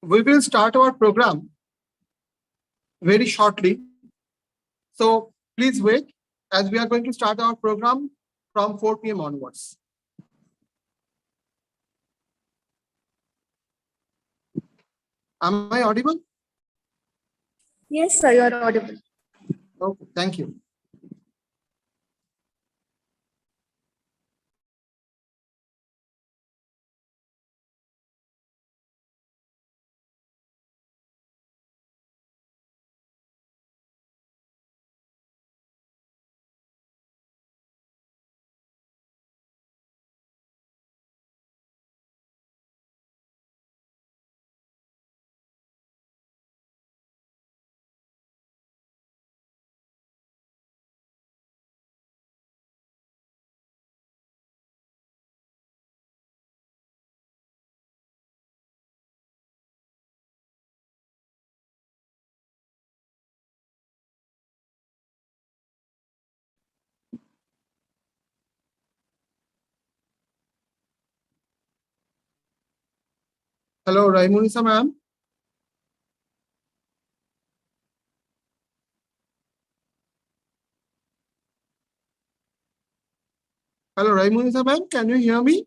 We will start our program very shortly. So please wait as we are going to start our program from 4 p.m. onwards. Am I audible? Yes, sir, you are audible. Okay, thank you. Hello, Raimunisa ma'am. Hello, Raimunisa ma'am. Can you hear me?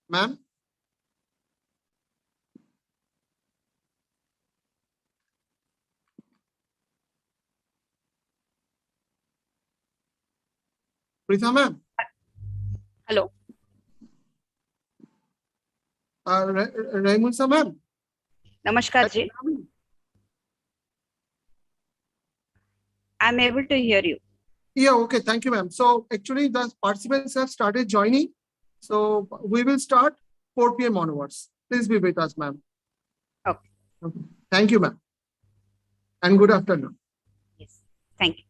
Ma'am? Pritha ma'am? Hello. Raimunisa ma'am? Namaskar ji. I'm able to hear you. Yeah, okay. Thank you, ma'am. So actually the participants have started joining. So we will start 4 p.m. onwards. Please be with us, ma'am. Okay. Thank you, ma'am. And good afternoon. Yes. Thank you.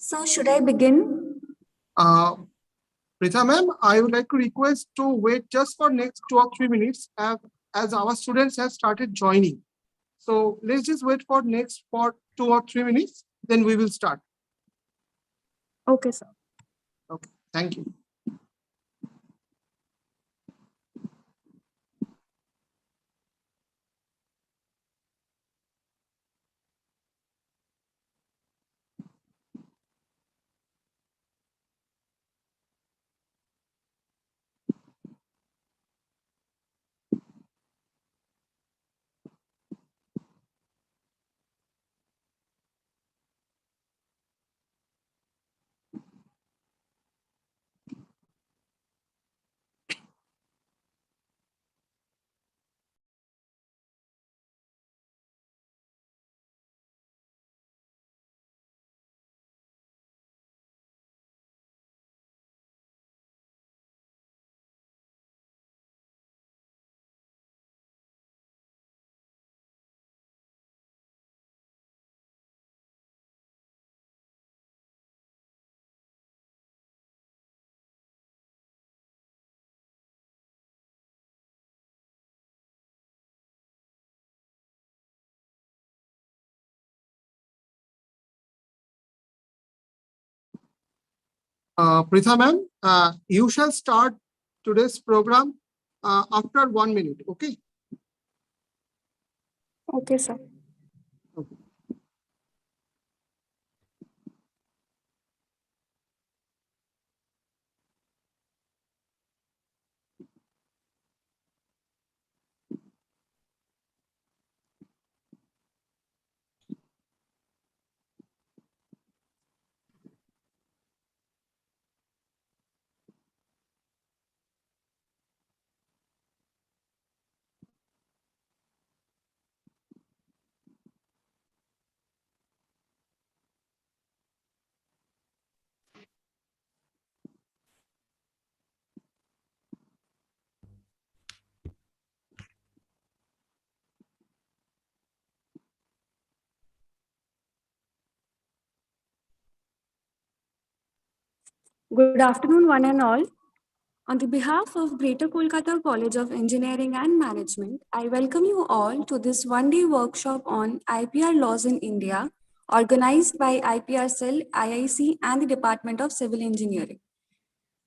So should I begin? Pritha ma'am, I would like to request to wait just for next 2 or 3 minutes as our students have started joining. So let's just wait for 2 or 3 minutes, then we will start. Okay, sir. Okay, thank you. Pritha ma'am, you shall start today's program after 1 minute, okay? Okay, sir. Okay. Good afternoon, one and all. On the behalf of Greater Kolkata College of Engineering and Management, I welcome you all to this one-day workshop on IPR laws in India, organized by IPR Cell, IIC, and the Department of Civil Engineering.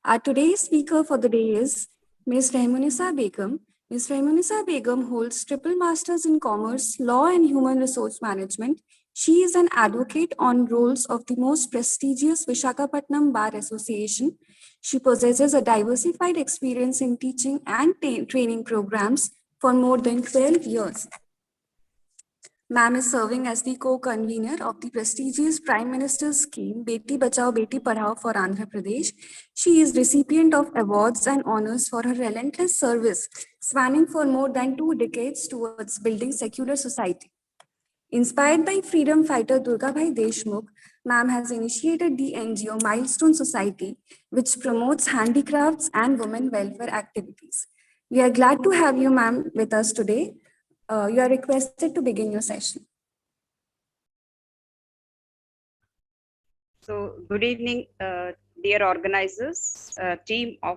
Our today's speaker for the day is Ms. Rehmunisa Begum. Ms. Rehmunisa Begum holds triple masters in commerce, law, and human resource management. She is an advocate on roles of the most prestigious Vishakhapatnam Bar Association. She possesses a diversified experience in teaching and training programs for more than 12 years. Ma'am is serving as the co-convener of the prestigious Prime Minister's scheme Beti Bachao Beti Padhao for Andhra Pradesh. She is recipient of awards and honors for her relentless service, spanning for more than 2 decades towards building secular society. Inspired by freedom fighter Durgabhai Deshmukh, ma'am has initiated the NGO Milestone Society, which promotes handicrafts and women welfare activities. We are glad to have you, ma'am, with us today. You are requested to begin your session. So, good evening, dear organizers, team of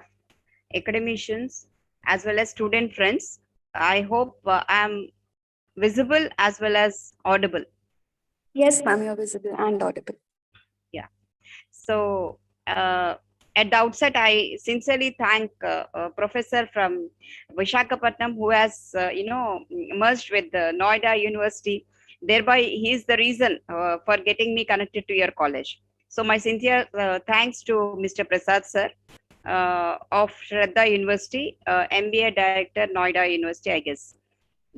academicians, as well as student friends. I hope I am visible as well as audible. Yes, ma'am, you're visible and audible. Yeah. So, at the outset, I sincerely thank Professor from Vishakhapatnam who has, merged with the Noida University. Thereby, he is the reason for getting me connected to your college. So, my sincere thanks to Mr. Prasad sir of Shraddha University, MBA Director, Noida University, I guess.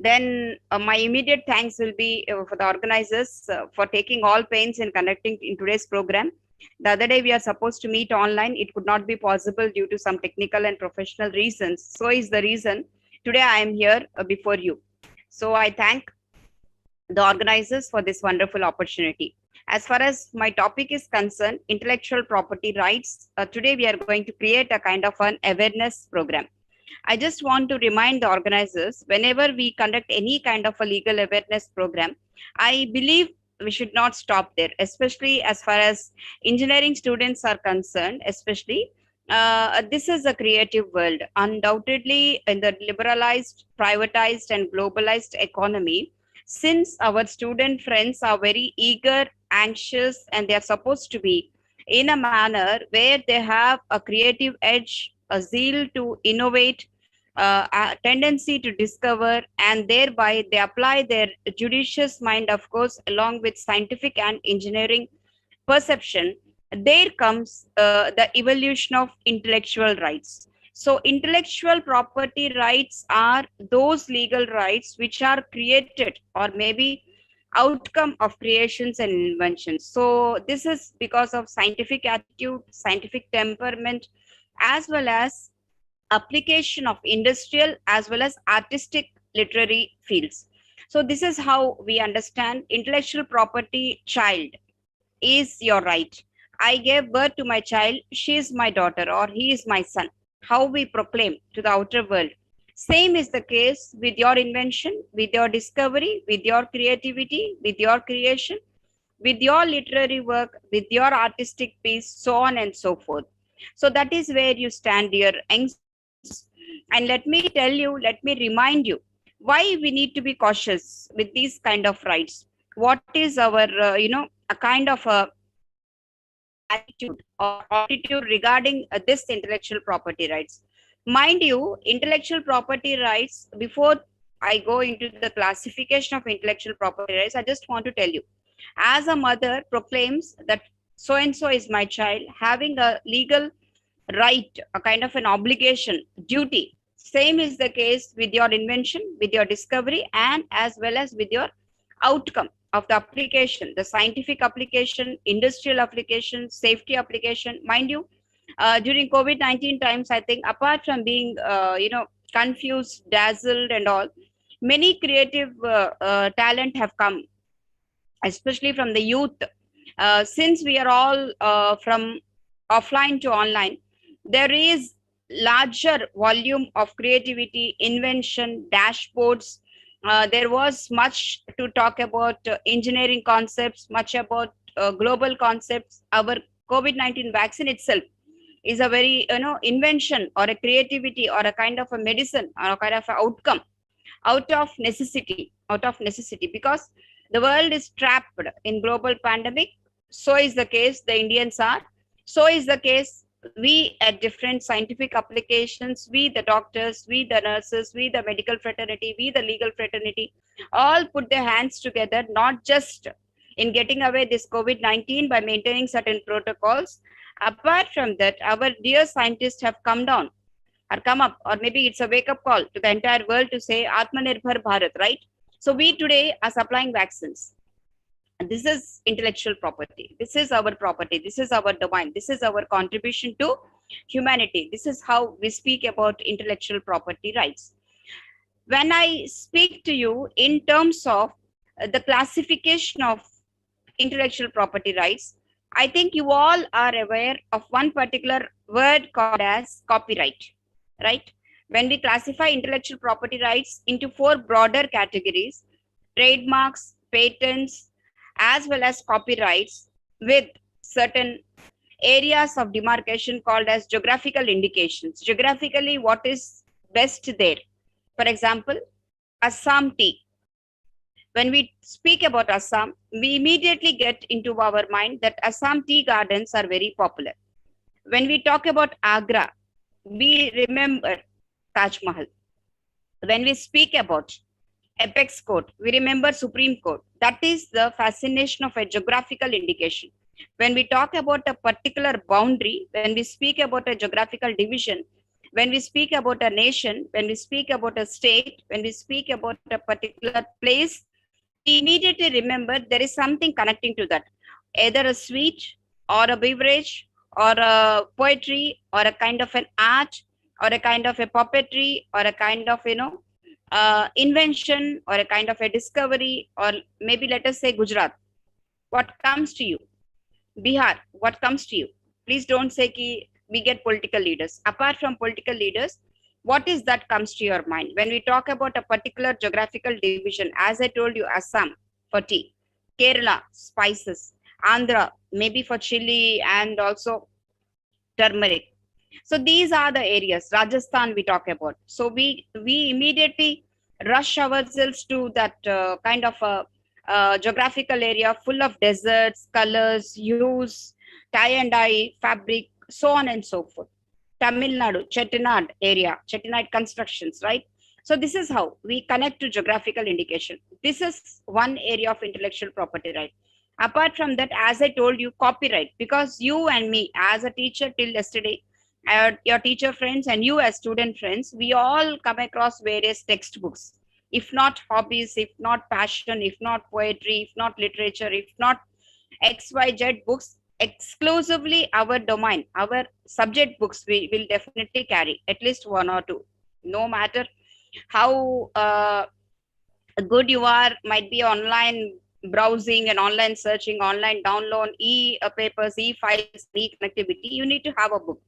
Then my immediate thanks will be for the organizers for taking all pains in conducting in today's program. The other day we are supposed to meet online. It could not be possible due to some technical and professional reasons. So is the reason today I am here before you. So I thank the organizers for this wonderful opportunity. As far as my topic is concerned, intellectual property rights, today we are going to create a kind of an awareness program. I just want to remind the organizers, whenever we conduct any kind of a legal awareness program, I believe we should not stop there, especially as far as engineering students are concerned, especially. This is a creative world. Undoubtedly, in the liberalized, privatized, and globalized economy, since our student friends are very eager, anxious, and they are supposed to be in a manner where they have a creative edge, a zeal to innovate, a tendency to discover, and thereby they apply their judicious mind, of course, along with scientific and engineering perception. There comes the evolution of intellectual rights. So, intellectual property rights are those legal rights which are created or maybe outcome of creations and inventions. So, this is because of scientific attitude, scientific temperament, as well as application of industrial as well as artistic literary fields. So, this is how we understand intellectual property child is your right. I gave birth to my child, she is my daughter, or he is my son. How we proclaim to the outer world. Same is the case with your invention, with your discovery, with your creativity, with your creation, with your literary work, with your artistic piece, so on and so forth. So that is where you stand, dear youngsters. And let me tell you, let me remind you why we need to be cautious with these kind of rights. What is our, a kind of a attitude or attitude regarding this intellectual property rights. Mind you, intellectual property rights, before I go into the classification of intellectual property rights, I just want to tell you, as a mother proclaims that so and so is my child, having a legal right, a kind of an obligation, duty. Same is the case with your invention, with your discovery, and as well as with your outcome of the application, the scientific application, industrial application, safety application. Mind you, during COVID-19 times, I think apart from being, confused, dazzled, and all, many creative talent have come, especially from the youth. Since we are all from offline to online, there is larger volume of creativity, invention, dashboards. There was much to talk about engineering concepts, much about global concepts. Our COVID-19 vaccine itself is a very invention or a creativity or a kind of a medicine or a kind of a outcome out of necessity, because the world is trapped in global pandemic. So is the case the Indians are, so is the case we at different scientific applications, we the doctors, we the nurses, we the medical fraternity, we the legal fraternity, all put their hands together, not just in getting away this COVID-19 by maintaining certain protocols. Apart from that, our dear scientists have come down or come up, or maybe it's a wake up call to the entire world to say Atmanirbhar Bharat, right? So we today are supplying vaccines. And this is intellectual property. This is our property. This is our domain. This is our contribution to humanity. This is how we speak about intellectual property rights. When I speak to you in terms of the classification of intellectual property rights, I think you all are aware of one particular word called as copyright, right? When we classify intellectual property rights into four broader categories: trademarks, patents, as well as copyrights, with certain areas of demarcation called as geographical indications. Geographically, what is best there? For example, Assam tea. When we speak about Assam, we immediately get into our mind that Assam tea gardens are very popular. When we talk about Agra, we remember Taj Mahal. When we speak about Apex Court, we remember Supreme Court. That is the fascination of a geographical indication. When we talk about a particular boundary, when we speak about a geographical division, when we speak about a nation, when we speak about a state, when we speak about a particular place, we immediately remember there is something connecting to that, either a sweet or a beverage or a poetry or a kind of an art or a kind of a puppetry or a kind of invention or a kind of a discovery, or maybe let us say Gujarat. What comes to you? Bihar, what comes to you? Please don't say ki we get political leaders. Apart from political leaders, what is that comes to your mind when we talk about a particular geographical division? As I told you, Assam for tea. Kerala, spices. Andhra, maybe for chili and also turmeric. So these are the areas. Rajasthan we talk about. So we immediately rush ourselves to that kind of a geographical area full of deserts, colors, hues, tie and dye, fabric, so on and so forth. Tamil Nadu, Chettinad area, Chettinad constructions, right? So this is how we connect to geographical indication. This is one area of intellectual property right. Apart from that, as I told you, copyright, because you and me, as a teacher till yesterday, your teacher friends and you as student friends, we all come across various textbooks. If not hobbies, if not passion, if not poetry, if not literature, if not XYZ books, exclusively our domain, our subject books, we will definitely carry at least one or two. No matter how good you are, might be online browsing and online searching, online download, papers, e-files, e-connectivity, you need to have a book.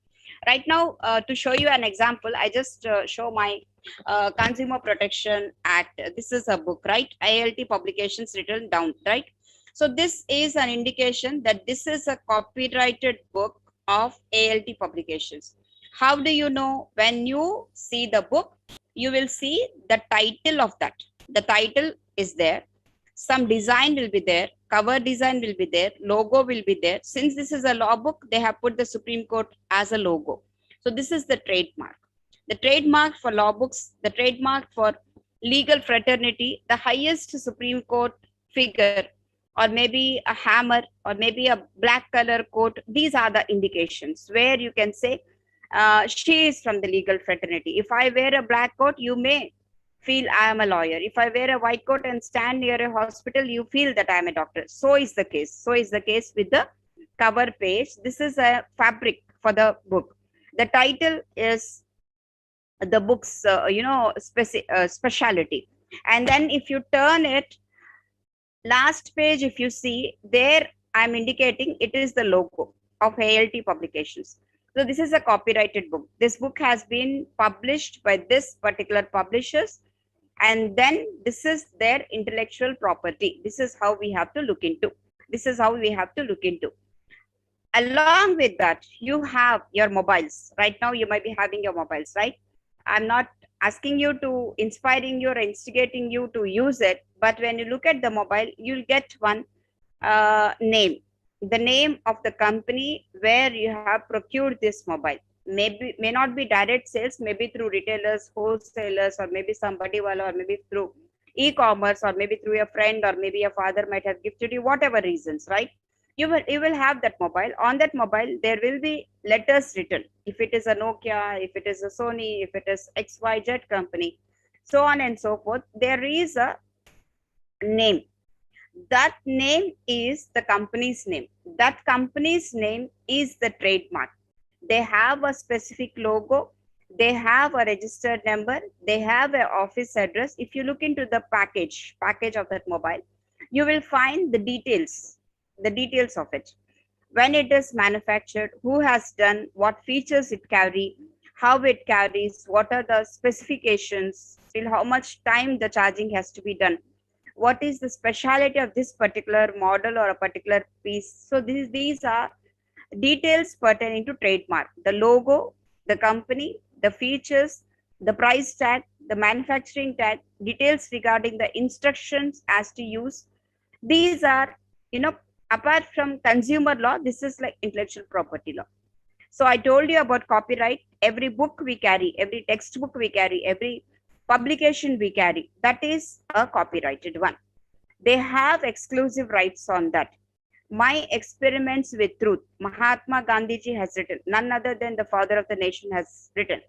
Right now, to show you an example, I just show my Consumer Protection Act. This is a book, right? ILT publications written down, right? So this is an indication that this is a copyrighted book of ALT publications. How do you know? When you see the book, you will see the title of that. The title is there. Some design will be there. Cover design will be there. Logo will be there. Since this is a law book, they have put the Supreme Court as a logo. So this is the trademark. The trademark for law books, the trademark for legal fraternity, the highest Supreme Court figure, or maybe a hammer, or maybe a black color coat. These are the indications where you can say she is from the legal fraternity. If I wear a black coat, you may feel I am a lawyer. If I wear a white coat and stand near a hospital, you feel that I am a doctor. So is the case. So is the case with the cover page. This is a fabric for the book. The title is the book's, speciality. And then if you turn it, last page, if you see there, I'm indicating it is the logo of ALT publications. So this is a copyrighted book. This book has been published by this particular publishers, and then this is their intellectual property. This is how we have to look into. This is how we have to look into. Along with that, you have your mobiles. Right now, you might be having your mobiles, right? I'm not asking you to, inspiring you or instigating you to use it, but when you look at the mobile, you'll get one name, the name of the company where you have procured this mobile. Maybe may not be direct sales, maybe through retailers, wholesalers, or maybe somebody wala, or maybe through e-commerce, or maybe through a friend, or maybe your father might have gifted you, whatever reasons, right? You will have that mobile. On that mobile, there will be letters written. If it is a Nokia, if it is a Sony, if it is XYZ company, so on and so forth, there is a name. That name is the company's name. That company's name is the trademark. They have a specific logo. They have a registered number. They have an office address. If you look into the package of that mobile, you will find the details of it. When it is manufactured, who has done, what features it carry, how it carries, what are the specifications, till how much time the charging has to be done, what is the speciality of this particular model or a particular piece. So these are details pertaining to trademark: the logo, the company, the features, the price tag, the manufacturing tag, details regarding the instructions as to use. These are, apart from consumer law, this is like intellectual property law. So I told you about copyright. Every book we carry, every textbook we carry, every publication we carry, that is a copyrighted one. They have exclusive rights on that. My Experiments with Truth, Mahatma Gandhiji has written, none other than the father of the nation has written.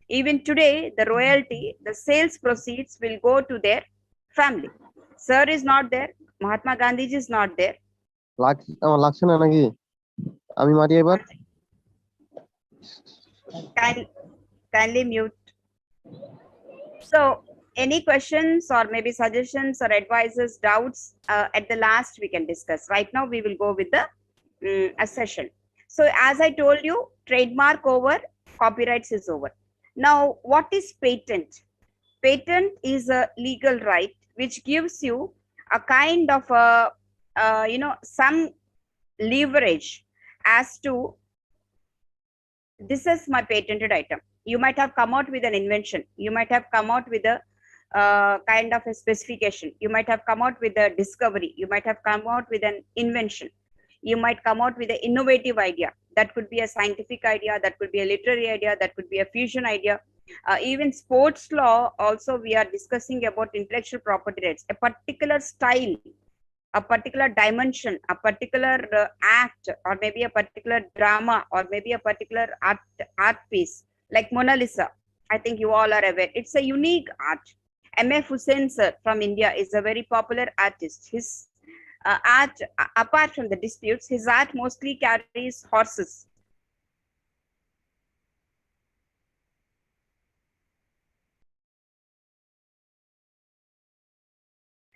Even today, the royalty, the sales proceeds will go to their family. Sir is not there, Mahatma Gandhiji is not there. আমার লাগছে না নাকি? আমি মারি এবার। Kindly mute. So any questions or maybe suggestions or advices, doubts, at the last we can discuss. Right now we will go with the a session. So as I told you, trademark over, copyrights is over. Now what is patent? Patent is a legal right which gives you a kind of a some leverage as to this is my patented item. You might have come out with an invention. You might have come out with a kind of a specification. You might have come out with a discovery. You might have come out with an invention. You might come out with an innovative idea. That could be a scientific idea. That could be a literary idea. That could be a fusion idea. Even sports law, also we are discussing about intellectual property rights. A particular style, a particular dimension, a particular act, or maybe a particular drama, or maybe a particular art piece, like Mona Lisa. I think you all are aware. It's a unique art. M.F. Hussain sir from India is a very popular artist. His art, apart from the disputes, his art mostly carries horses.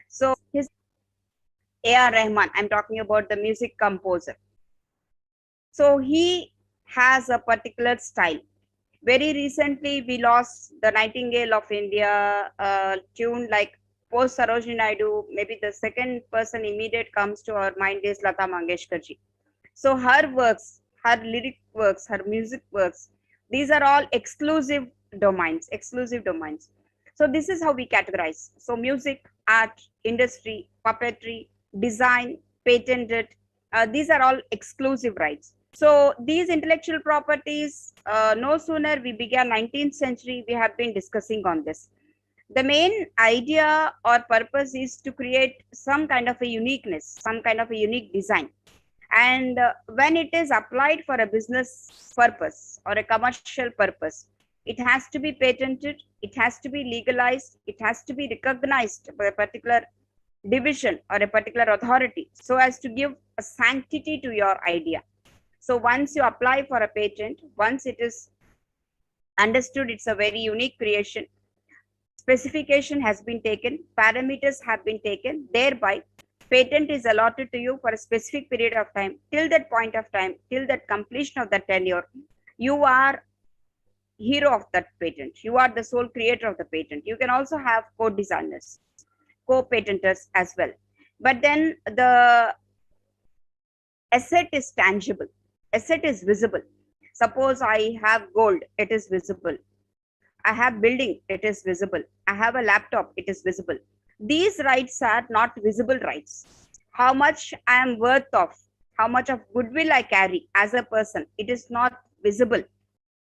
So his A.R. Rahman, I'm talking about the music composer. So he has a particular style. Very recently, we lost the Nightingale of India tune, like post Sarojini Naidu. Maybe the second person immediate comes to our mind is Lata Mangeshkar ji. So her works, her lyric works, her music works, these are all exclusive domains, exclusive domains. So this is how we categorize. So music, art, industry, puppetry, design, patented, these are all exclusive rights. So these intellectual properties, no sooner we began 19th century, we have been discussing on this. The main idea or purpose is to create some kind of a uniqueness, some kind of a unique design. And when it is applied for a business purpose or a commercial purpose, it has to be patented, it has to be legalized, it has to be recognized by a particular division or a particular authority, so as to give a sanctity to your idea. So once you apply for a patent, once it is understood it's a very unique creation, specification has been taken, parameters have been taken, thereby patent is allotted to you for a specific period of time. Till that point of time, till that completion of the tenure, you are hero of that patent. You are the sole creator of the patent. You can also have co-designers, co-patenters as well. But then the asset is tangible, asset is visible. Suppose I have gold, it is visible. I have building, it is visible. I have a laptop, it is visible. These rights are not visible rights. How much I am worth of, how much of goodwill I carry as a person, it is not visible.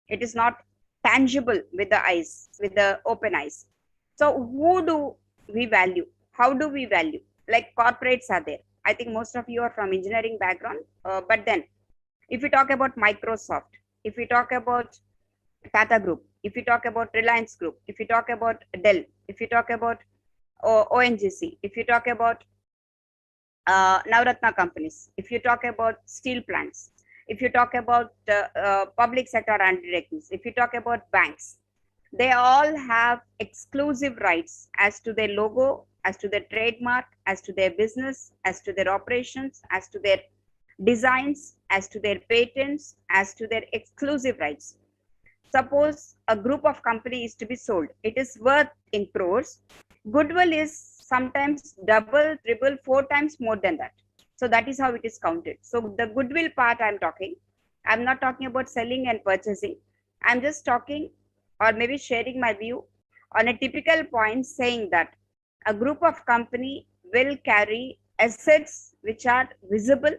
It is not tangible with the eyes, with the open eyes. So who do we value? How do we value? Like corporates are there. I think most of you are from engineering background, but then if we talk about Microsoft, if we talk about Tata Group, if you talk about Reliance Group, if you talk about Dell, if you talk about ONGC, if you talk about Navratna companies, if you talk about steel plants, if you talk about public sector undertakings, if you talk about banks, they all have exclusive rights as to their logo, as to their trademark, as to their business, as to their operations, as to their designs, as to their patents, as to their exclusive rights. Suppose a group of companies is to be sold, it is worth in crores. Goodwill is sometimes double, triple, 4 times more than that. So that is how it is counted. So the goodwill part I'm talking, I'm not talking about selling and purchasing. I'm just talking or maybe sharing my view on a typical point, saying that a group of company will carry assets which are visible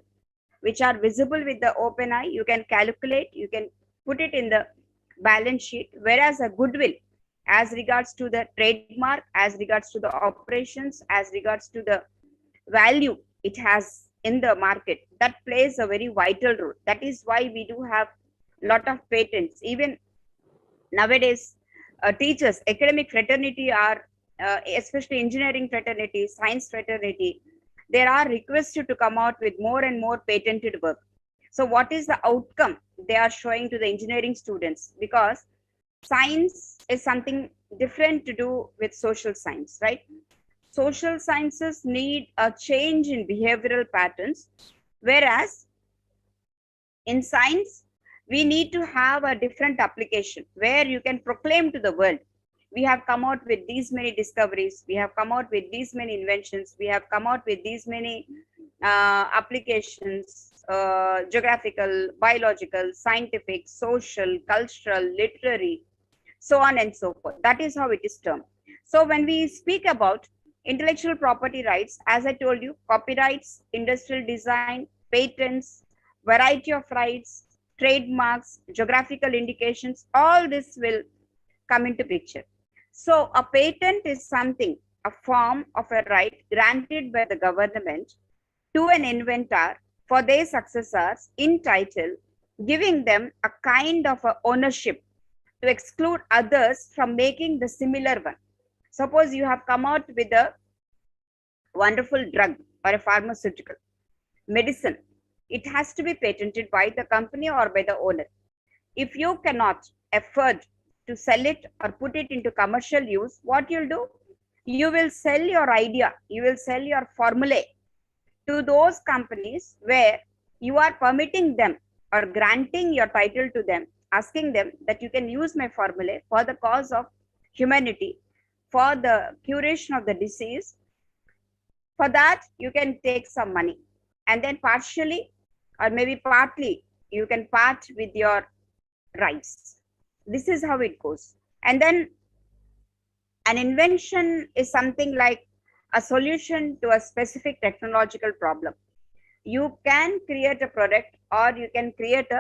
with the open eye. You can calculate, you can put it in the balance sheet, whereas a goodwill, as regards to the trademark, as regards to the operations, as regards to the value it has in the market, that plays a very vital role. That is why we do have a lot of patents. Even nowadays, teachers, academic fraternity are, especially engineering fraternity, science fraternity, there are requested to come out with more and more patented work. So what is the outcome they are showing to the engineering students? Because science is something different to do with social science, right? Social sciences need a change in behavioral patterns, whereas in science, we need to have a different application where you can proclaim to the world, we have come out with these many discoveries, we have come out with these many inventions, we have come out with these many applications, geographical, biological, scientific, social, cultural, literary, so on and so forth. That is how it is termed. So when we speak about intellectual property rights, as I told you, copyrights, industrial design, patents, variety of rights, trademarks, geographical indications, all this will come into picture. So a patent is something, a form of a right granted by the government to an inventor for their successors in title, giving them a kind of a ownership to exclude others from making the similar one. Suppose you have come out with a wonderful drug or a pharmaceutical medicine, it has to be patented by the company or by the owner. If you cannot afford to sell it or put it into commercial use, what you'll do? You will sell your idea, you will sell your formulae to those companies where you are permitting them or granting your title to them, asking them that you can use my formulae for the cause of humanity, for the curation of the disease. For that, you can take some money, and then partially or maybe partly you can part with your rights. This is how it goes. And then an invention is something like a solution to a specific technological problem. You can create a product, or you can create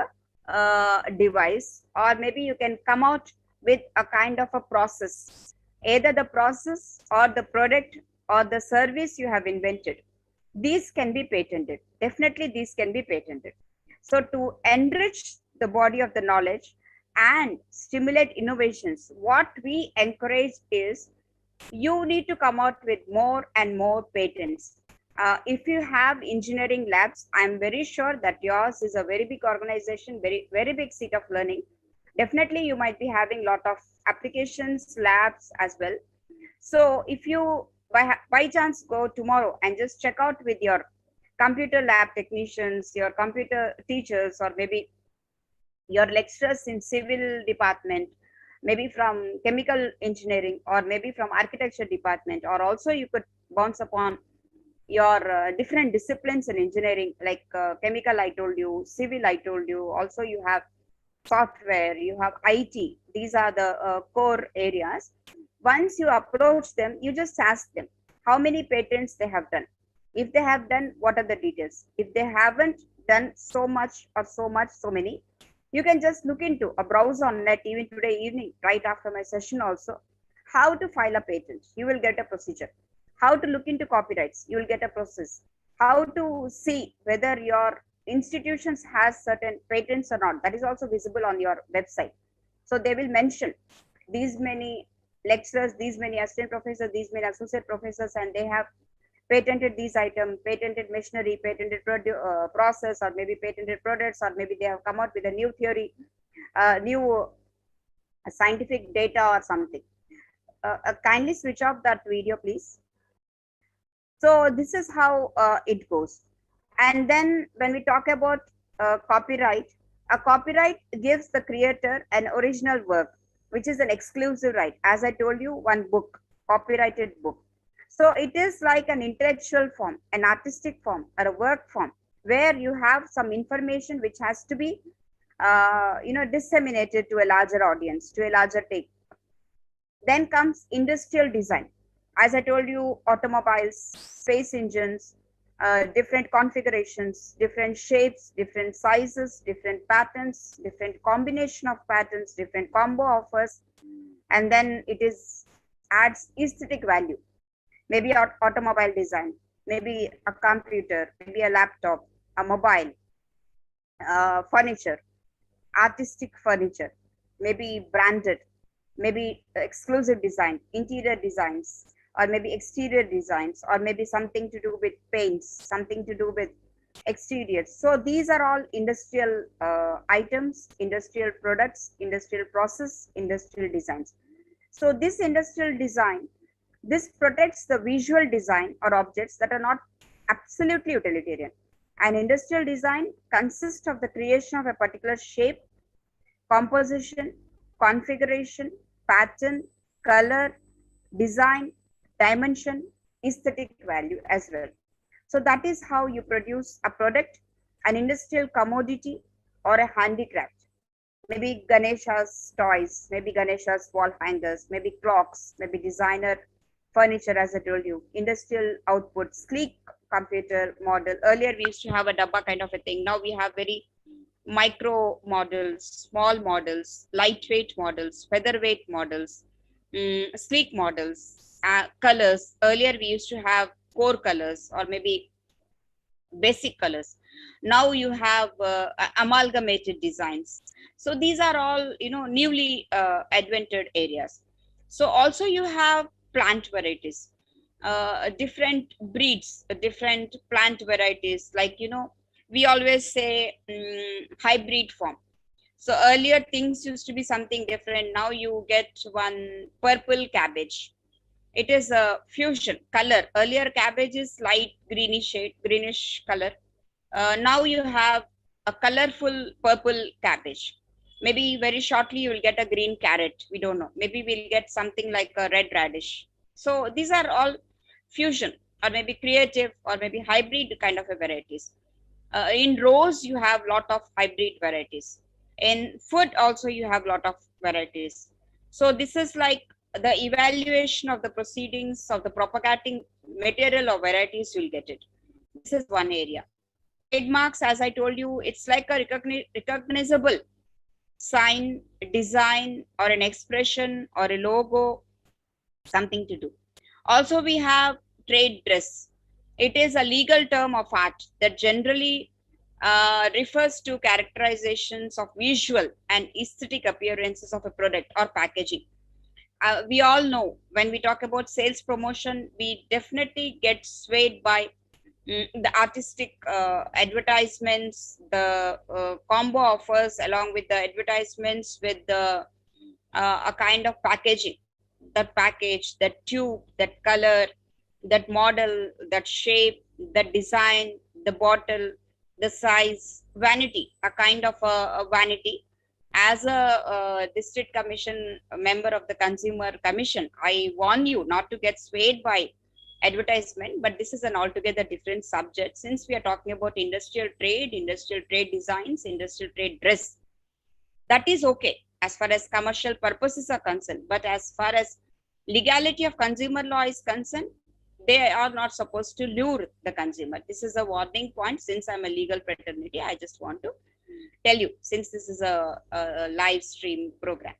a device, or maybe you can come out with a kind of a process, either the process or the product or the service you have invented. These can be patented. Definitely these can be patented. So to enrich the body of the knowledge and stimulate innovations, what we encourage is you need to come out with more and more patents. If you have engineering labs, I'm very sure that yours is a very big organization, very big seat of learning. Definitely you might be having a lot of applications labs as well. So if you by chance go tomorrow and just check out with your computer lab technicians, your computer teachers, or maybe your lecturers in civil department, maybe from chemical engineering, or maybe from architecture department, or also you could bounce upon your different disciplines in engineering, like chemical I told you, civil I told you, also you have software, you have IT. These are the core areas. Once you approach them, you just ask them how many patents they have done. If they have done, what are the details? If they haven't done so much or so much, so many, you can just look into a browse on net even today evening, right after my session also, how to file a patent. You will get a procedure. How to look into copyrights. You will get a process. How to see whether your institutions has certain patents or not. That is also visible on your website. So they will mention these many lecturers, these many assistant professors, these many associate professors, and they have patented these items, patented machinery, patented process, or maybe patented products, or maybe they have come out with a new theory, new scientific data or something. Kindly switch off that video, please. So this is how it goes. And then when we talk about copyright, a copyright gives the creator an original work, which is an exclusive right. As I told you, one book, copyrighted book. So it is like an intellectual form, an artistic form, or a work form, where you have some information which has to be disseminated to a larger audience, to a larger take. Then comes industrial design. As I told you, automobiles, space engines, different configurations, different shapes, different sizes, different patterns, different combination of patterns, different combo offers, and then it is adds aesthetic value. Maybe automobile design, maybe a computer, maybe a laptop, a mobile, furniture, artistic furniture, maybe branded, maybe exclusive design, interior designs, or maybe exterior designs, or maybe something to do with paints, something to do with exteriors. So these are all industrial items, industrial products, industrial process, industrial designs. So this industrial design, this protects the visual design or objects that are not absolutely utilitarian. An industrial design consists of the creation of a particular shape, composition, configuration, pattern, color, design, dimension, aesthetic value as well. So that is how you produce a product, an industrial commodity, or a handicraft. Maybe Ganesha's toys, maybe Ganesha's wall hangers, maybe clocks, maybe designer furniture, as I told you, industrial output, sleek computer model. Earlier we used to have a dabba kind of a thing. Now we have very micro models, small models, lightweight models, featherweight models, sleek models, colors. Earlier we used to have core colors or maybe basic colors. Now you have amalgamated designs. So these are all, newly advented areas. So also you have plant varieties, different breeds, different plant varieties, like, we always say hybrid form. So earlier things used to be something different. Now you get one purple cabbage. It is a fusion color. Earlier cabbage is light greenish shade, greenish color. Now you have a colorful purple cabbage. Maybe very shortly you will get a green carrot. We don't know. Maybe we'll get something like a red radish. So these are all fusion or maybe creative or maybe hybrid kind of a varieties. In rose you have lot of hybrid varieties. In food also you have lot of varieties. So this is like the evaluation of the proceedings of the propagating material or varieties, you'll get it. This is one area. Trademarks, as I told you, it's like a recognizable sign, design, or an expression or a logo, something to do. Also, we have trade dress. It is a legal term of art that generally refers to characterizations of visual and aesthetic appearances of a product or packaging. We all know when we talk about sales promotion, we definitely get swayed by the artistic advertisements, the combo offers along with the advertisements with the a kind of packaging, that package, that tube, that color, that model, that shape, that design, the bottle, the size, vanity, a kind of a vanity. As a, district commission member of the consumer commission, I warn you not to get swayed by advertisement, but this is an altogether different subject. Since we are talking about industrial trade designs, industrial trade dress, that is okay as far as commercial purposes are concerned. But as far as legality of consumer law is concerned, they are not supposed to lure the consumer. This is a warning point. Since I'm a legal fraternity, I just want to tell you, since this is a live stream program.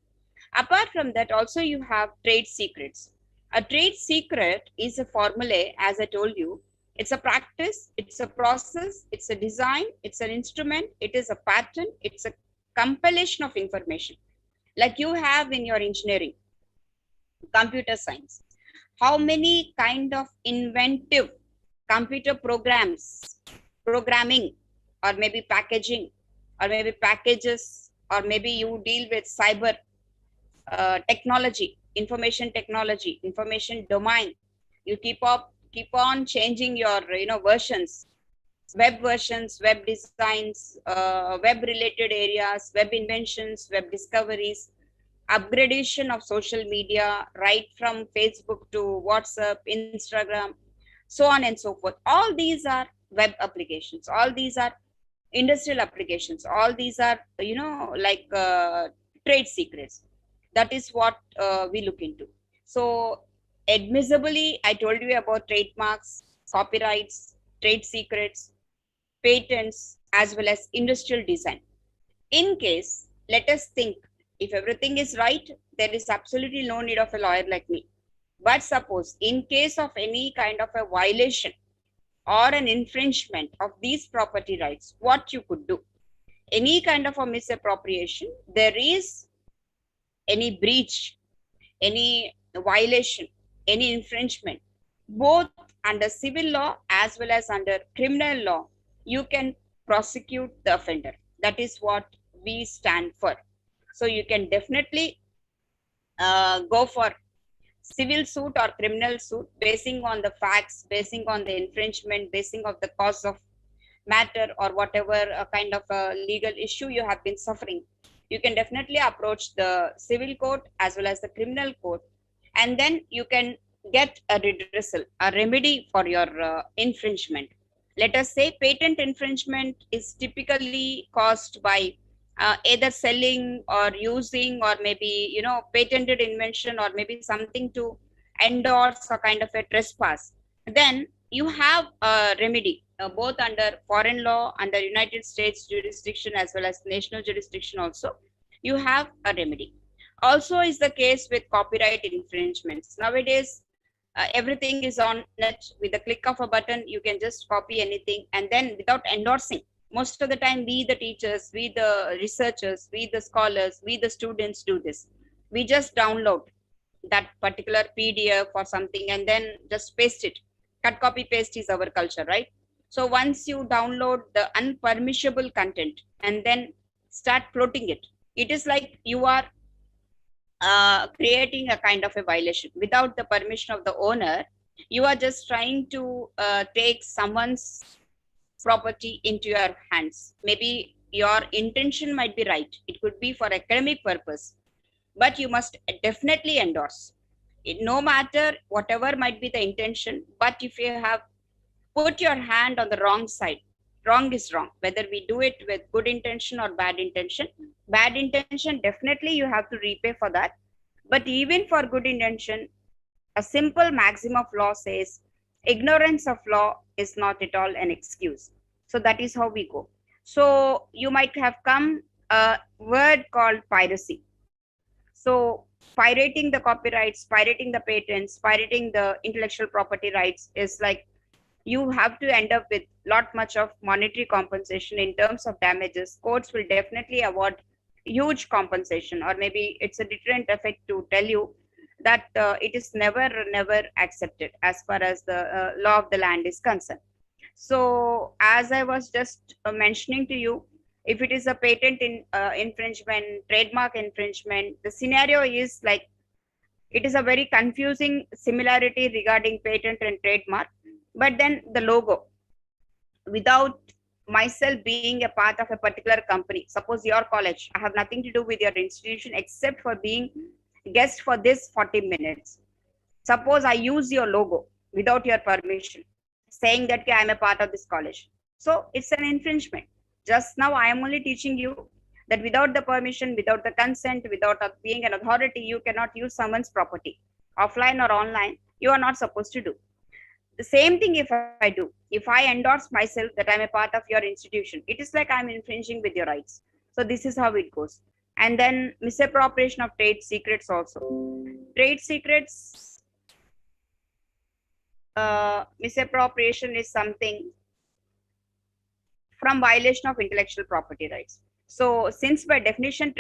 Apart from that, also you have trade secrets. A trade secret is a formula, as I told you. It's a practice, it's a process, it's a design, it's an instrument, it is a pattern, it's a compilation of information. Like you have in your engineering, computer science. How many kind of inventive computer programs, programming, or maybe packaging, or maybe packages, or maybe you deal with cyber technology, information domain. You keep on changing your versions, web designs, web related areas, web inventions, web discoveries, upgradation of social media, right from Facebook to WhatsApp, Instagram, so on and so forth. All these are web applications. All these are industrial applications. All these are, like trade secrets. That is what we look into. So admissibly, I told you about trademarks, copyrights, trade secrets, patents, as well as industrial design. In case, let us think, if everything is right, there is absolutely no need of a lawyer like me. But suppose in case of any kind of a violation or an infringement of these property rights, what you could do? Any kind of a misappropriation, there is any breach, any violation, any infringement, both under civil law as well as under criminal law, you can prosecute the offender. That is what we stand for. So you can definitely go for civil suit or criminal suit basing on the facts, basing on the infringement, basing of the cause of matter, or whatever kind of a legal issue you have been suffering. You can definitely approach the civil court as well as the criminal court, and then you can get a redressal, a remedy for your infringement. Let us say patent infringement is typically caused by either selling or using, or maybe patented invention, or maybe something to endorse a kind of a trespass. Then you have a remedy, both under foreign law, under United States jurisdiction, as well as national jurisdiction also. You have a remedy. Also is the case with copyright infringements. Nowadays, everything is on net. With the click of a button, you can just copy anything, and then without endorsing. Most of the time, we the teachers, we the researchers, we the scholars, we the students do this. We just download that particular PDF or something and then just paste it. Cut, copy, paste is our culture, right? So once you download the unpermissible content and then start floating it, it is like you are creating a kind of a violation without the permission of the owner. You are just trying to take someone's property into your hands. Maybe your intention might be right, it could be for academic purpose, but you must definitely endorse it, no matter whatever might be the intention. But if you have put your hand on the wrong side, wrong is wrong, whether we do it with good intention or bad intention. Bad intention, definitely you have to repay for that. But even for good intention, a simple maxim of law says ignorance of law is not at all an excuse. So that is how we go. So you might have come a word called piracy. So pirating the copyrights, pirating the patents, pirating the intellectual property rights is like you have to end up with lot much of monetary compensation in terms of damages. Courts will definitely award huge compensation, or maybe it's a deterrent effect to tell you that it is never accepted as far as the law of the land is concerned. So as I was just mentioning to you, if it is a patent infringement, trademark infringement, the scenario is like it is a very confusing similarity regarding patent and trademark. But then the logo, without myself being a part of a particular company, suppose your college, I have nothing to do with your institution except for being guest for this 40 minutes. Suppose I use your logo without your permission, saying that I am a part of this college. So it's an infringement. Just now I am only teaching you that without the permission, without the consent, without being an authority, you cannot use someone's property, offline or online. You are not supposed to do. The same thing if I do. If I endorse myself that I'm a part of your institution, it is like I'm infringing with your rights. So this is how it goes. And then misappropriation of trade secrets also. Trade secrets, misappropriation is something from violation of intellectual property rights. So since by definition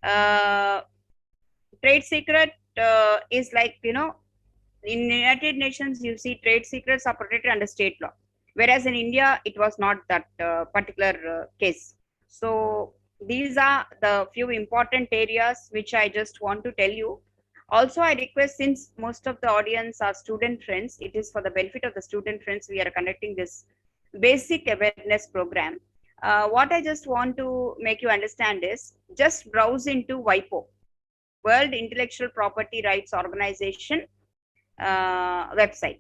uh, trade secret is like, in United Nations, you see trade secrets are protected under state law, whereas in India, it was not that particular case. So these are the few important areas which I just want to tell you. Also, I request, since most of the audience are student friends, it is for the benefit of the student friends we are conducting this basic awareness program. What I just want to make you understand is just browse into WIPO, World Intellectual Property Rights Organization website.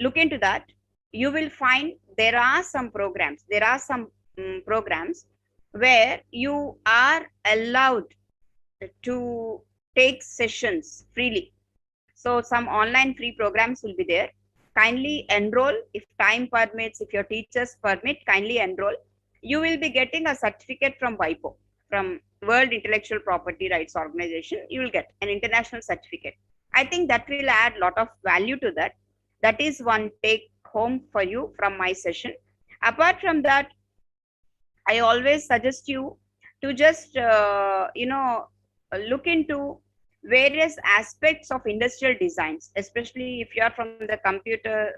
Look into that. You will find there are some programs. There are some programs where you are allowed to take sessions freely. So some online free programs will be there. Kindly enroll if time permits, if your teachers permit, kindly enroll. You will be getting a certificate from WIPO, from World Intellectual Property Rights Organization. You will get an international certificate. I think that will add a lot of value to that. That is one take home for you from my session. Apart from that, I always suggest you to just, look into various aspects of industrial designs, especially if you are from the computer,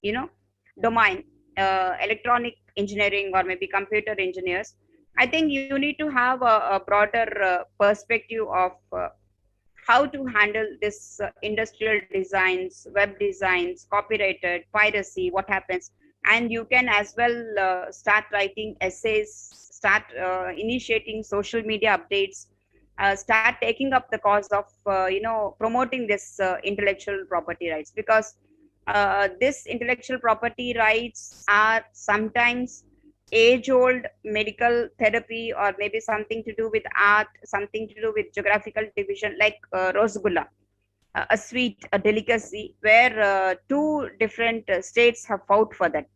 you know, domain, electronic engineering, or maybe computer engineers. I think you need to have a broader perspective of how to handle this industrial designs, web designs, copyrighted, piracy, what happens. And you can as well start writing essays, start initiating social media updates, start taking up the cause of promoting this intellectual property rights, because this intellectual property rights are sometimes age old medical therapy, or maybe something to do with art, something to do with geographical division, like rosgulla, a sweet, a delicacy, where two different states have fought for that.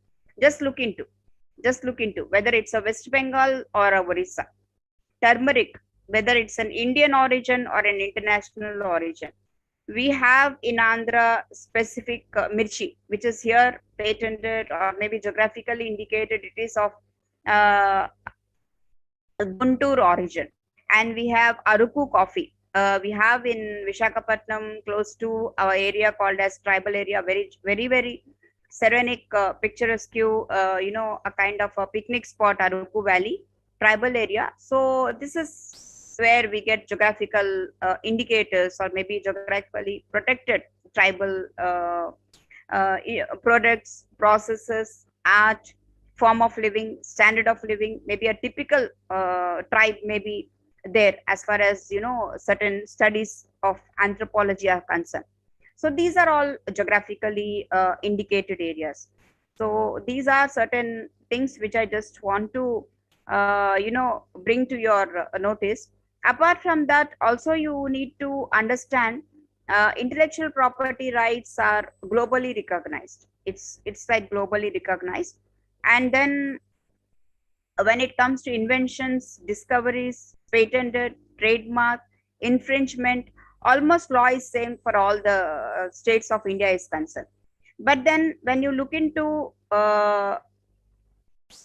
Just look into, whether it's a West Bengal or a Orissa. Turmeric, whether it's an Indian origin or an international origin. We have in Andhra specific mirchi, which is here patented or maybe geographically indicated. It is of uh, Guntur origin. And we have Aruku coffee. We have in Vishakhapatnam, close to our area called as tribal area, very, very, very serenic, picturesque, a kind of a picnic spot, Aruku Valley, tribal area. So this is where we get geographical indicators, or maybe geographically protected tribal products, processes, art, form of living, standard of living, maybe a typical tribe may be there, as far as certain studies of anthropology are concerned. So these are all geographically indicated areas. So these are certain things which I just want to bring to your notice. Apart from that, also you need to understand intellectual property rights are globally recognized. It's like globally recognized. And then when it comes to inventions, discoveries, patented, trademark, infringement, almost law is same for all the states of India is concerned. But then when you look into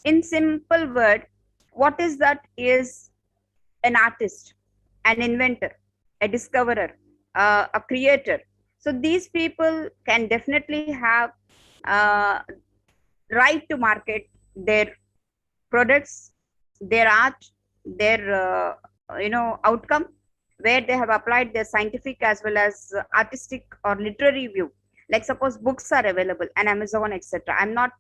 in simple word, what is that is an artist, an inventor, a discoverer, a creator. So these people can definitely have uh, right to market their products, their art, their outcome, where they have applied their scientific as well as artistic or literary view. Like suppose books are available on Amazon, etc. I'm not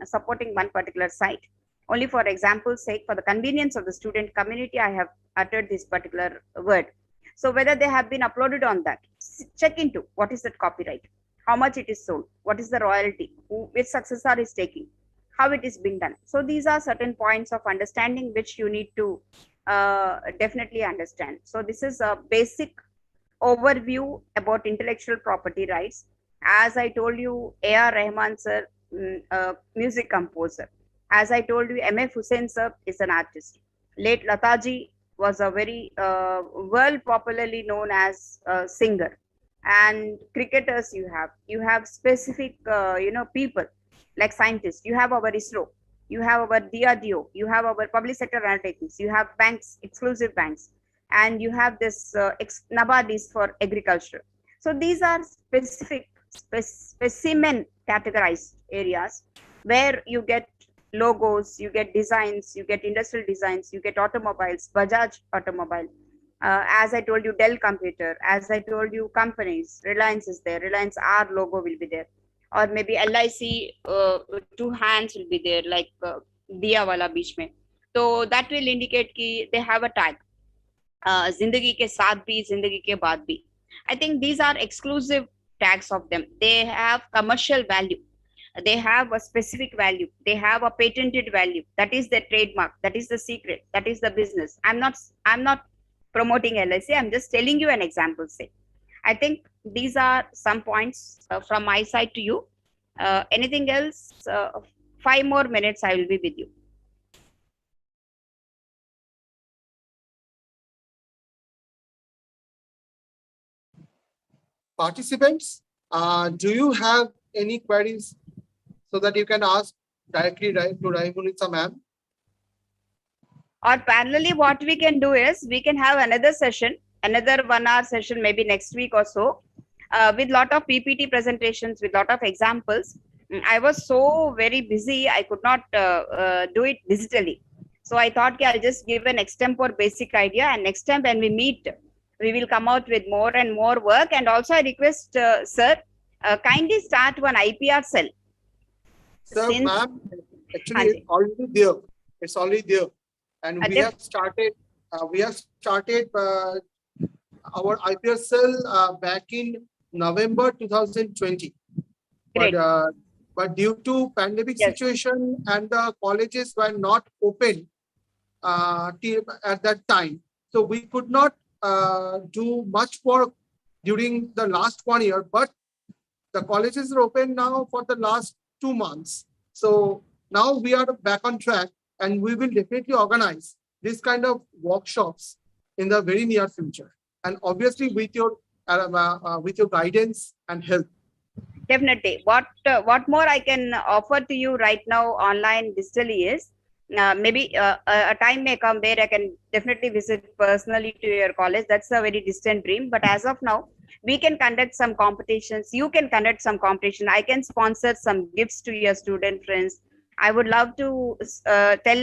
supporting one particular site. Only for example's sake, for the convenience of the student community, I have uttered this particular word. So whether they have been uploaded on that, check into what is that copyright, how much it is sold, what is the royalty, which successor is taking, how it is being done. So these are certain points of understanding which you need to definitely understand. So this is a basic overview about intellectual property rights. As I told you, A.R. Rahman sir, music composer. As I told you, M.F. Hussain sir is an artist. Late Lataji was a very world popularly known as singer. And cricketers you have specific people like scientists. You have our ISRO, you have our DRDO, you have our public sector undertakings, you have banks, exclusive banks, and you have this Nabadis for agriculture. So these are specific specimen categorized areas where you get logos, you get designs, you get industrial designs, you get automobiles, Bajaj automobile. As I told you, Dell computer, as I told you, companies, Reliance is there, Reliance R logo will be there, or maybe LIC two hands will be there, like Diya wala beech mein. So that will indicate ki they have a tag. Zindagi ke saath bhi, zindagi ke baad bhi. I think these are exclusive tags of them. They have commercial value. They have a specific value. They have a patented value. That is the trademark. That is the secret. That is the business. I'm not promoting LIC. I'm just telling you an example. Say, I think these are some points from my side to you. Anything else? 5 more minutes. I will be with you. Participants, do you have any queries so that you can ask directly to Raimunitha ma'am? Or parallelly, what we can do is we can have another session, another 1 hour session, maybe next week or so, with lot of PPT presentations, with lot of examples. I was so very busy, I could not do it digitally. So I thought I'll just give an extempore basic idea, and next time when we meet, we will come out with more and more work. And also I request, sir, kindly start one IPR cell. Sir, ma'am, actually it's already there. It's already there. And we have started we have started our IPR cell back in November 2020. Great. But due to pandemic Yes. situation and the colleges were not open at that time, so we could not do much work during the last 1 year. But the colleges are open now for the last 2 months. So now we are back on track, and we will definitely organize this kind of workshops in the very near future. And obviously with your guidance and help. Definitely. What more I can offer to you right now online digitally is maybe a time may come where I can definitely visit personally to your college. That's a very distant dream. But as of now, we can conduct some competitions. You can conduct some competition. I can sponsor some gifts to your student friends. I would love to tell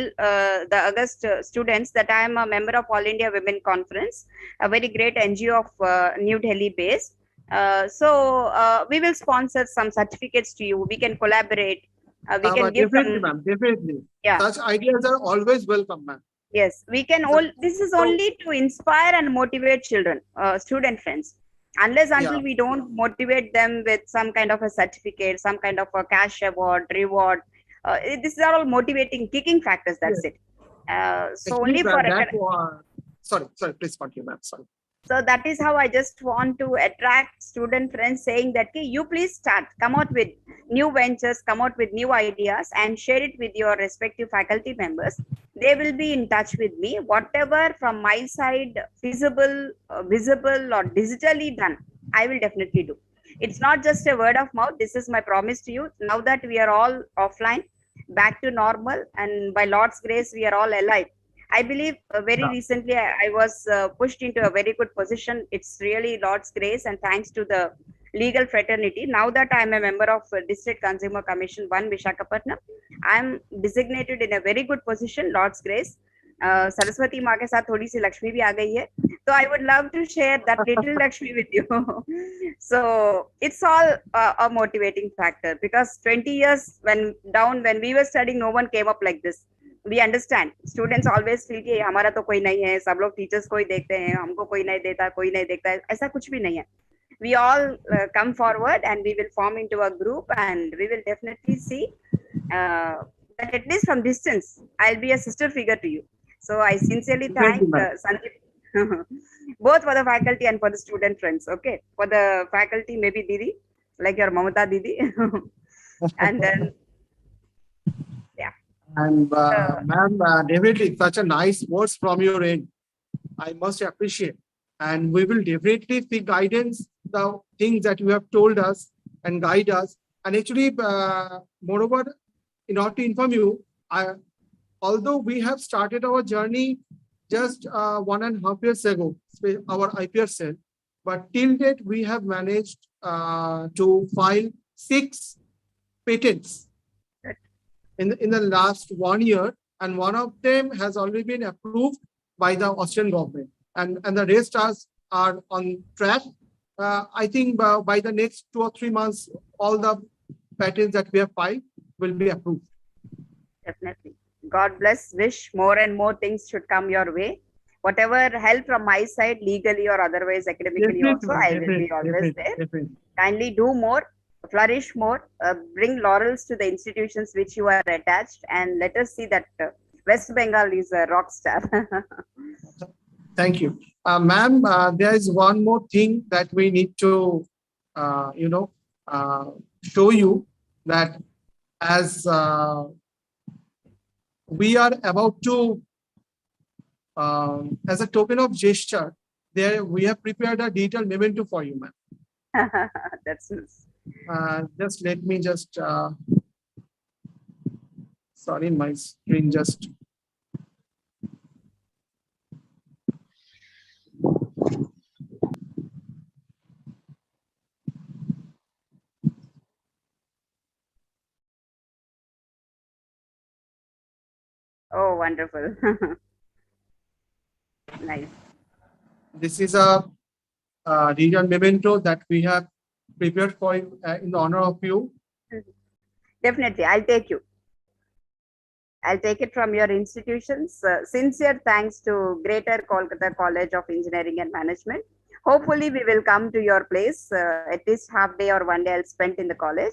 the August students that I am a member of All India Women Conference, a very great NGO of New Delhi based. We will sponsor some certificates to you. We can collaborate. We can give Definitely, some. ma'am. Definitely. Yeah. Such ideas are always welcome, ma'am. Yes, we can all. This is only to inspire and motivate children, student friends. Unless until we don't motivate them with some kind of a certificate, some kind of a cash award, reward. These are all motivating, kicking factors. That's it. So Actually, only for sorry, please continue, ma'am. Sorry. So that is how I just want to attract student friends, saying that you please start, come out with new ventures, come out with new ideas and share it with your respective faculty members. They will be in touch with me. Whatever from my side feasible, visible or digitally done, I will definitely do. It's not just a word of mouth. This is my promise to you. Now that we are all offline, back to normal, and by Lord's grace, we are all alive. I believe very recently I was pushed into a very good position. It's really Lord's grace and thanks to the legal fraternity. Now that I'm a member of District Consumer Commission 1 Vishakhapatnam, I'm designated in a very good position, Lord's grace. Saraswati maa ke saath thodi si Lakshmi bhi aa gayi hai. So I would love to share that little Lakshmi with you. So it's all a motivating factor, because 20 years when we were studying, no one came up like this. We understand. Students always feel कि हमारा तो कोई नहीं है, सब लोग teachers को ही देखते हैं, हमको कोई नहीं देता, कोई नहीं देखता है, ऐसा कुछ भी नहीं है. We all come forward and we will form into a group and we will definitely see that at least from distance, I'll be a sister figure to you. So I sincerely thank Sandeep, both for the faculty and for the student friends. Okay, for the faculty, maybe Didi, like your Mamata Didi, and then. And ma'am, definitely such a nice words from your end. I must appreciate. And we will definitely seek guidance, the things that you have told us and guide us. And actually, moreover, in order to inform you, although we have started our journey just 1.5 years ago, our IPR cell, but till date we have managed to file 6 patents in the last 1 year, and one of them has already been approved by the Austrian government, and the rest are on track. I think by the next 2 or 3 months, all the patents that we have filed will be approved. Definitely. God bless. Wish more and more things should come your way. Whatever help from my side, legally or otherwise, academically also, I will be always there. Definitely. Kindly do more, flourish more, bring laurels to the institutions which you are attached, and let us see that West Bengal is a rock star. Thank you. Ma'am, there is one more thing that we need to, show you, that as we are about to, as a token of gesture, there we have prepared a detailed memento for you, ma'am. That's nice. Just let me just, sorry, my screen just. Oh, wonderful. Nice. This is a detailed memento that we have prepared for you, in honor of you. Definitely, I'll take you. I'll take it from your institutions. Sincere thanks to Greater Kolkata College of Engineering and Management. Hopefully, we will come to your place. At least half day or one day I'll spend in the college,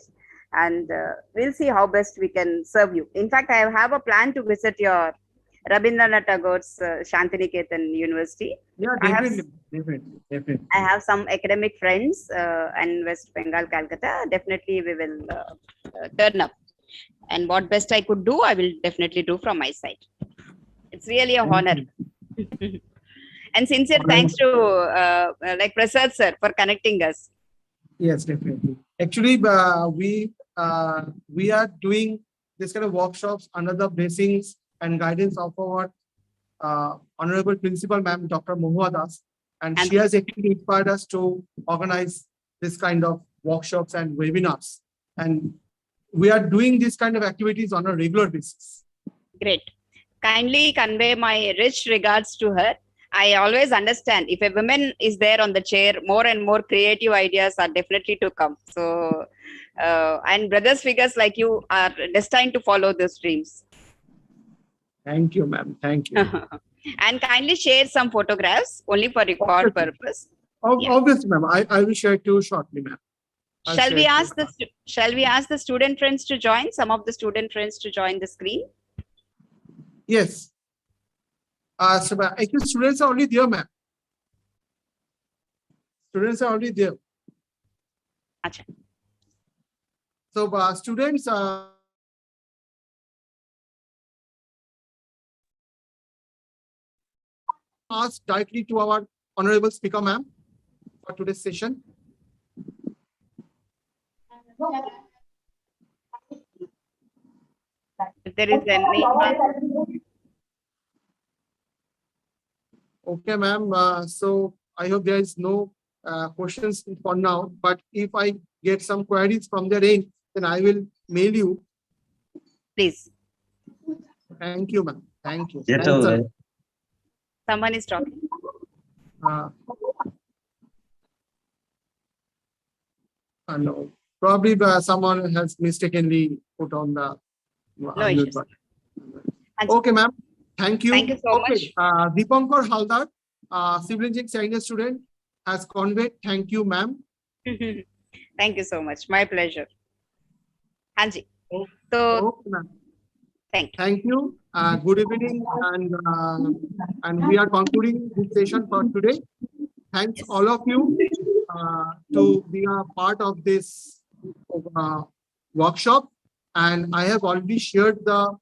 and we'll see how best we can serve you. In fact, I have a plan to visit your Rabindranath Tagore's Shantiniketan University. Yeah, I have definitely. I have some academic friends in West Bengal, Calcutta. Definitely, we will turn up. And what best I could do, I will definitely do from my side. It's really a honor. And sincere thanks to like Prasad sir for connecting us. Yes, definitely. Actually, we are doing this kind of workshops under the blessings and guidance of our Honorable Principal Ma'am, Dr. Mohua Das, and she has actually inspired us to organize this kind of workshops and webinars. And we are doing this kind of activities on a regular basis. Great. Kindly convey my rich regards to her. I always understand if a woman is there on the chair, more and more creative ideas are definitely to come. So, and brothers figures like you are destined to follow those dreams. Thank you, ma'am. Thank you. And kindly share some photographs only for record purpose. Obviously, ma'am. I will share too shortly, ma'am. Shall we ask the student friends to join? Some of the student friends to join the screen. Yes. So actually, students are already there, ma'am. Students are already there. Achha. So students ask directly to our honorable speaker, ma'am, for today's session. If there is any. Okay, ma'am. So I hope there is no questions for now. But if I get some queries from their end, then I will mail you. Please. Thank you, ma'am. Thank you. Yes, Thanks, sir. Someone is talking. No, probably someone has mistakenly put on the. No issues. Okay, ma'am. Thank you. Thank you so much. Deepankar Haldar, civil engineering second year student, has conveyed. Thank you, ma'am. Thank you so much. My pleasure. Hanji. So, Okay, ma'am. Thank you. Good evening, and we are concluding this session for today. Thanks all of you to be a part of this workshop, and I have already shared the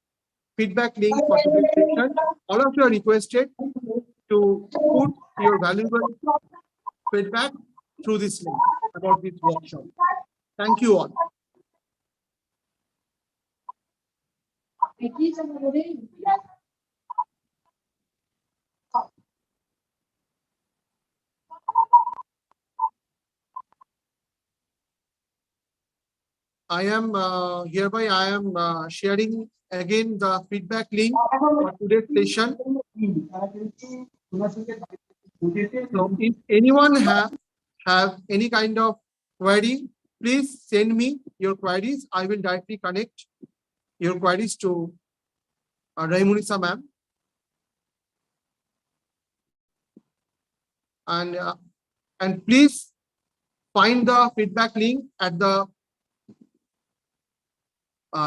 feedback link for today's session. All of you are requested to put your valuable feedback through this link about this workshop. Thank you all. I am hereby sharing again the feedback link for today's session. So if anyone have any kind of query, please send me your queries. I will directly connect your queries to Raimunisa ma'am. And please find the feedback link at the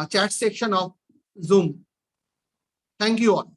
chat section of Zoom. Thank you all.